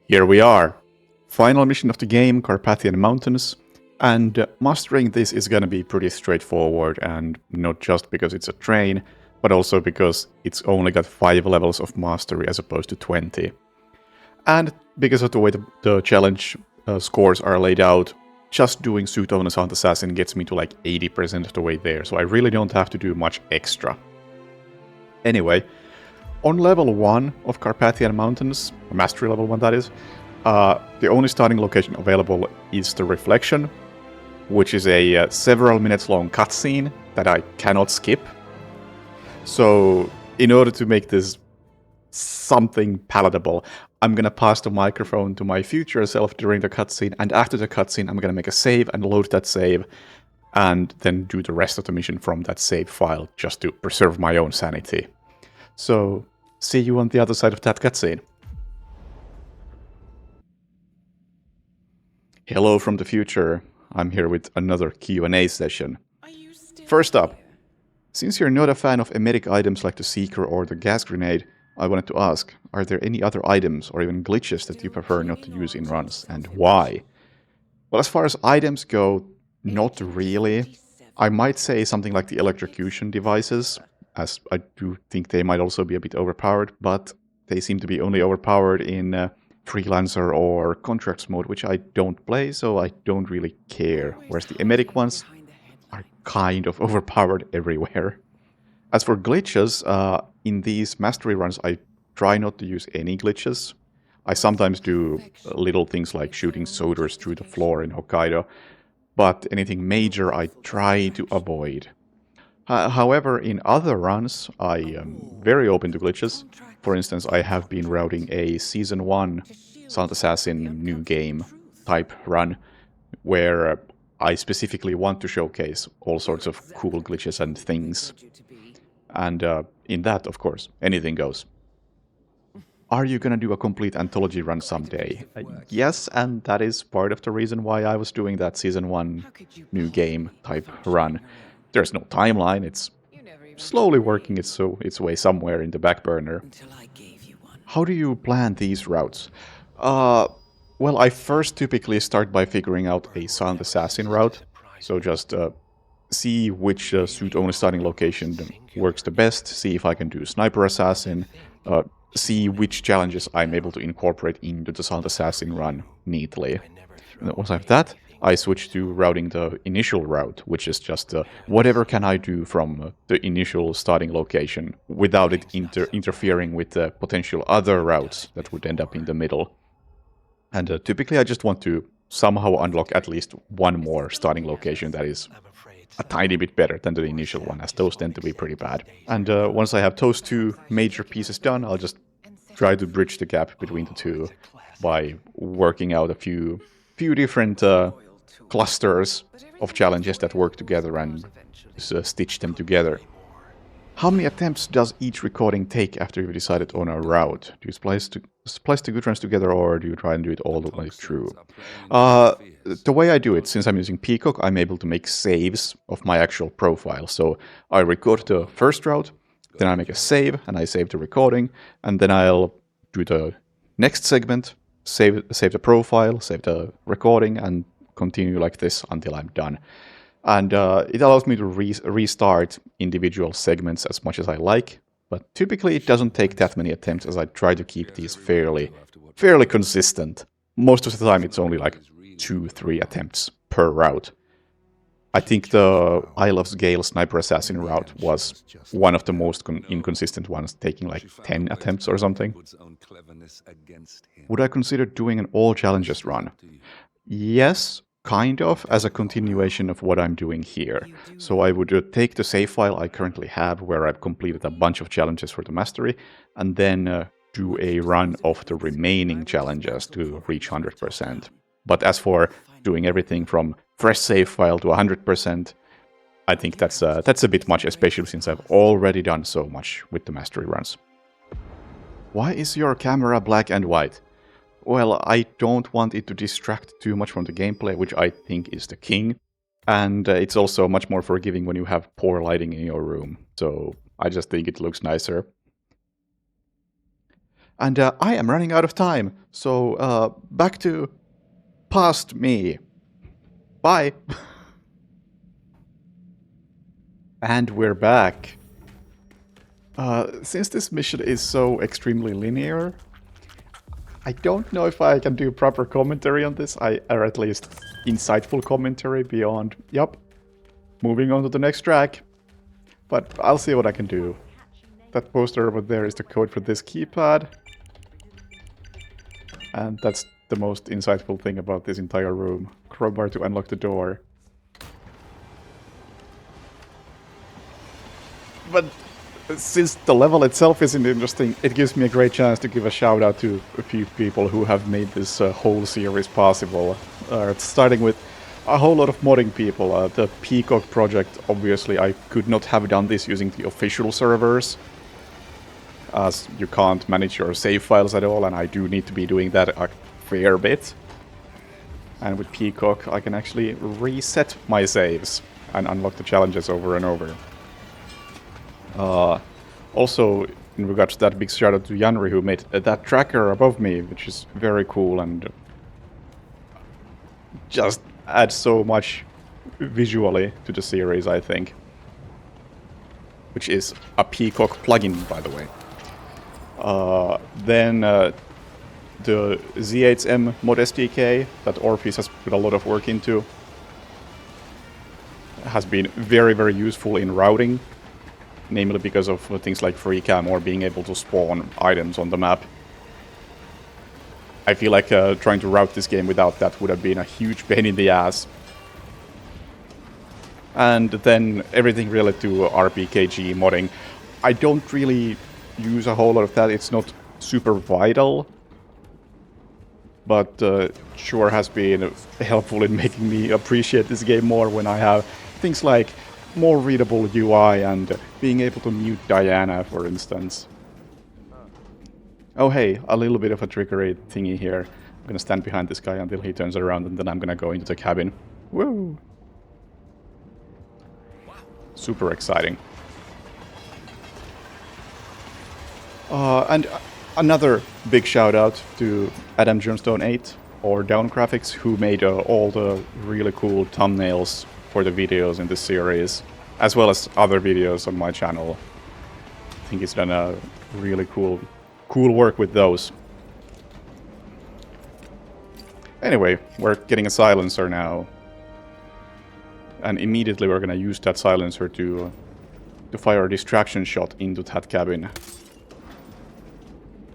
Here we are. Final mission of the game, Carpathian Mountains. And mastering this is gonna be pretty straightforward, and not just because it's a train, but also because it's only got 5 levels of mastery as opposed to 20. And because of the way the challenge scores are laid out, just doing Suit of an Assassin gets me to like 80% of the way there, so I really don't have to do much extra. Anyway, on level 1 of Carpathian Mountains, mastery level 1 that is, the only starting location available is the Reflection, which is a several minutes long cutscene that I cannot skip. So, in order to make this something palatable, I'm gonna pass the microphone to my future self during the cutscene, and after the cutscene I'm gonna make a save and load that save, and then do the rest of the mission from that save file, just to preserve my own sanity. So, see you on the other side of that cutscene. Hello from the future. I'm here with another Q&A session. First up, since you're not a fan of emetic items like the Seeker or the gas grenade, I wanted to ask, are there any other items or even glitches that you prefer not to use in runs, and why? Well, as far as items go, not really. I might say something like the electrocution devices, as I do think they might also be a bit overpowered, but they seem to be only overpowered in Freelancer or Contracts mode, which I don't play, so I don't really care, whereas the emetic ones are kind of overpowered everywhere. As for glitches, in these mastery runs I try not to use any glitches. I sometimes do little things like shooting sodas through the floor in Hokkaido, but anything major I try to avoid. However, in other runs, I am very open to glitches. For instance, I have been routing a Season 1 Silent Assassin new game type run, where I specifically want to showcase all sorts of cool glitches and things. And in that, of course, anything goes. Are you gonna do a complete anthology run someday? Yes, and that is part of the reason why I was doing that Season 1 new game type run. There's no timeline, it's slowly working its way somewhere in the back burner. How do you plan these routes? Well, I first typically start by figuring out a Silent Assassin route, so just see which suit-only starting location works the best, see if I can do Sniper Assassin, see which challenges I'm able to incorporate into the Silent Assassin run neatly. And once I have that, I switch to routing the initial route, which is just whatever can I do from the initial starting location without it interfering with the potential other routes that would end up in the middle. And typically I just want to somehow unlock at least one more starting location that is a tiny bit better than the initial one, as those tend to be pretty bad. And once I have those two major pieces done, I'll just try to bridge the gap between the two by working out a few different clusters of challenges that work together and stitch them together. How many attempts does each recording take after you've decided on a route? Do you splice the good runs together, or do you try and do it all the way through? The way I do it, since I'm using Peacock, I'm able to make saves of my actual profile. So I record the first route, then I make a save, and I save the recording, and then I'll do the next segment, save the profile, save the recording, and continue like this until I'm done. And it allows me to restart individual segments as much as I like, but typically it doesn't take that many attempts, as I try to keep these fairly consistent. Most of the time it's only like 2-3 attempts per route. I think the Isle of Gale Sniper Assassin route was one of the most inconsistent ones, taking like 10 attempts or something. Would I consider doing an all challenges run? Yes, kind of, as a continuation of what I'm doing here. So I would take the save file I currently have, where I've completed a bunch of challenges for the mastery, and then do a run of the remaining challenges to reach 100%. But as for doing everything from fresh save file to 100%, I think that's a bit much, especially since I've already done so much with the mastery runs. Why is your camera black and white? Well, I don't want it to distract too much from the gameplay, which I think is the king. And it's also much more forgiving when you have poor lighting in your room. So I just think it looks nicer. And I am running out of time, so back to past me. Bye! And we're back. Since this mission is so extremely linear, I don't know if I can do proper commentary on this, or at least insightful commentary beyond, yup, moving on to the next track. But I'll see what I can do. That poster over there is the code for this keypad. And that's the most insightful thing about this entire room. Crowbar to unlock the door. But since the level itself isn't interesting, it gives me a great chance to give a shout out to a few people who have made this whole series possible. Starting with a whole lot of modding people. The Peacock project, obviously I could not have done this using the official servers, as you can't manage your save files at all, and I do need to be doing that a fair bit. And with Peacock I can actually reset my saves and unlock the challenges over and over. Also, in regards to that, big shout out to Yanri, who made that tracker above me, which is very cool and just adds so much visually to the series, I think. Which is a Peacock plugin, by the way. Then the Z8M mod SDK that Orpheus has put a lot of work into has been very, very useful in routing. Namely because of things like free cam or being able to spawn items on the map. I feel like trying to route this game without that would have been a huge pain in the ass. And then everything related to RPKG modding. I don't really use a whole lot of that, it's not super vital. But sure has been helpful in making me appreciate this game more when I have things like more readable UI and being able to mute Diana, for instance. Oh hey, a little bit of a trickery thingy here. I'm gonna stand behind this guy until he turns around and then I'm gonna go into the cabin. Woo! Super exciting. And another big shout out to Adam Johnstone 8 or Down Graphics, who made all the really cool thumbnails for the videos in this series, as well as other videos on my channel. I think he's done a really cool work with those. Anyway, we're getting a silencer now. And immediately we're gonna use that silencer to fire a distraction shot into that cabin.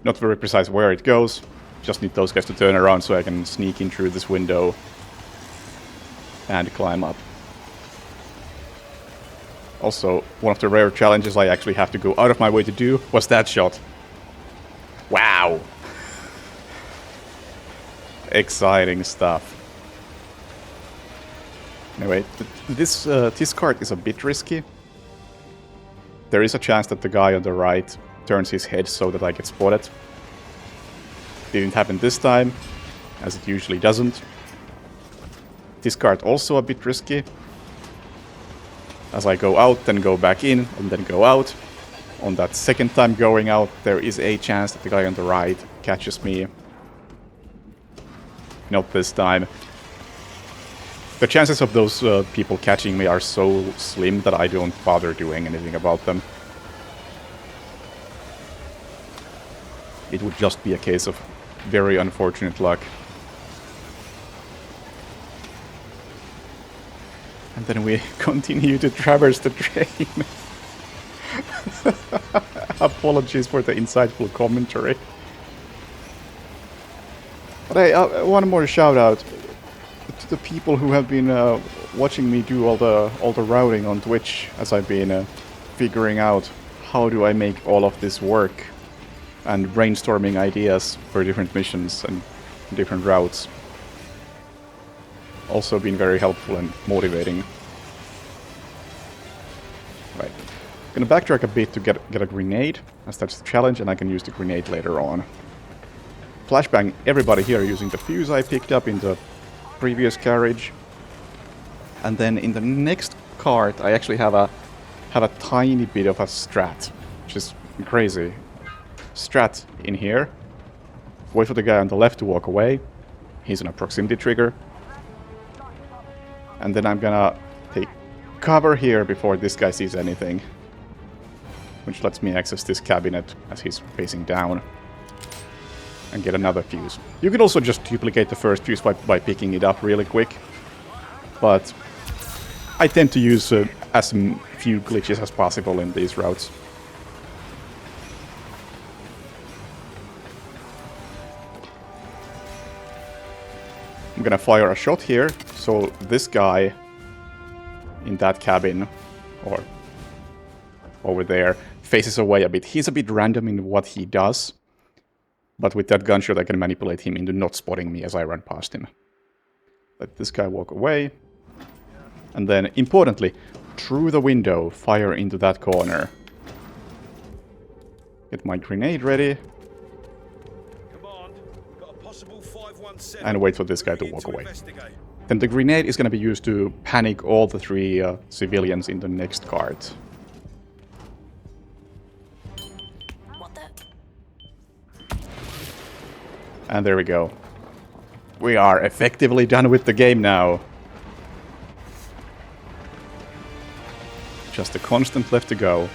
Not very precise where it goes, just need those guys to turn around so I can sneak in through this window and climb up. Also, one of the rare challenges I actually have to go out of my way to do was that shot. Wow! Exciting stuff. Anyway, this cart is a bit risky. There is a chance that the guy on the right turns his head so that I get spotted. Didn't happen this time, as it usually doesn't. This cart also a bit risky. As I go out, then go back in, and then go out. On that second time going out, there is a chance that the guy on the right catches me. Not this time. The chances of those people catching me are so slim that I don't bother doing anything about them. It would just be a case of very unfortunate luck. And then we continue to traverse the train. Apologies for the insightful commentary. But hey, one more shout out to the people who have been watching me do all the routing on Twitch as I've been figuring out how do I make all of this work and brainstorming ideas for different missions and different routes. Also been very helpful and motivating. Right. Gonna backtrack a bit to get a grenade, as that's the challenge, and I can use the grenade later on. Flashbang everybody here using the fuse I picked up in the previous carriage. And then in the next cart I actually have a tiny bit of a strat, which is crazy. strat in here. Wait for the guy on the left to walk away. He's on a proximity trigger. And then I'm gonna take cover here before this guy sees anything. Which lets me access this cabinet as he's facing down. And get another fuse. You can also just duplicate the first fuse by picking it up really quick. But I tend to use as few glitches as possible in these routes. I'm gonna fire a shot here, so this guy in that cabin, or over there, faces away a bit. He's a bit random in what he does, but with that gunshot I can manipulate him into not spotting me as I run past him. Let this guy walk away, and then, importantly, through the window, fire into that corner. Get my grenade ready. And wait for this guy to walk away. Then the grenade is going to be used to panic all the three civilians in the next cart. And there we go. We are effectively done with the game now. Just a constant left to go.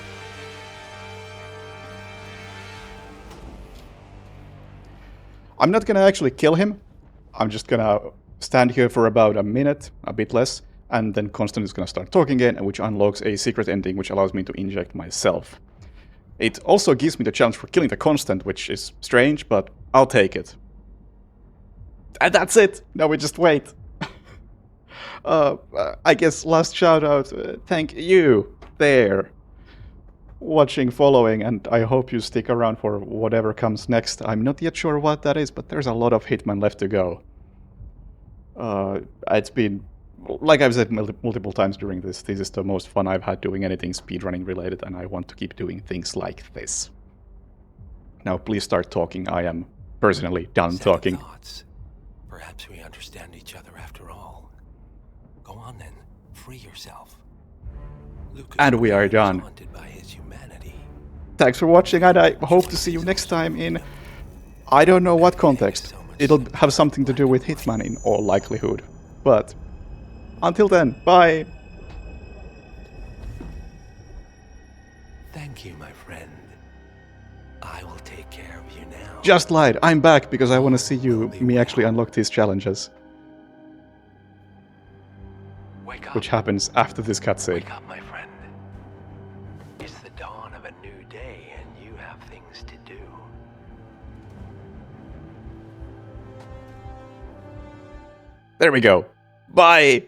I'm not gonna actually kill him. I'm just gonna stand here for about a minute, a bit less, and then Constant is gonna start talking again, which unlocks a secret ending which allows me to inject myself. It also gives me the chance for killing the Constant, which is strange, but I'll take it. And that's it! Now we just wait. I guess last shout out, thank you there. Watching, following, and I hope you stick around for whatever comes next. I'm not yet sure what that is, but there's a lot of Hitman left to go. It's been, like I've said multiple times during this is the most fun I've had doing anything speedrunning related, and I want to keep doing things like this. Now please start talking. I am personally done talking. Thoughts. Perhaps we understand each other after all. Go on then, free yourself. Lucas and we are done. Thanks for watching, and I hope to see you next time in I don't know what context. It'll have something to do with Hitman in all likelihood. But until then, bye! Thank you, my friend. I will take care of you now. Just lied, I'm back because I want to see me actually unlock these challenges. Wake up. Which happens after this cutscene. Wake up, my friend. It's the dawn of a new day, and you have things to do. There we go. Bye!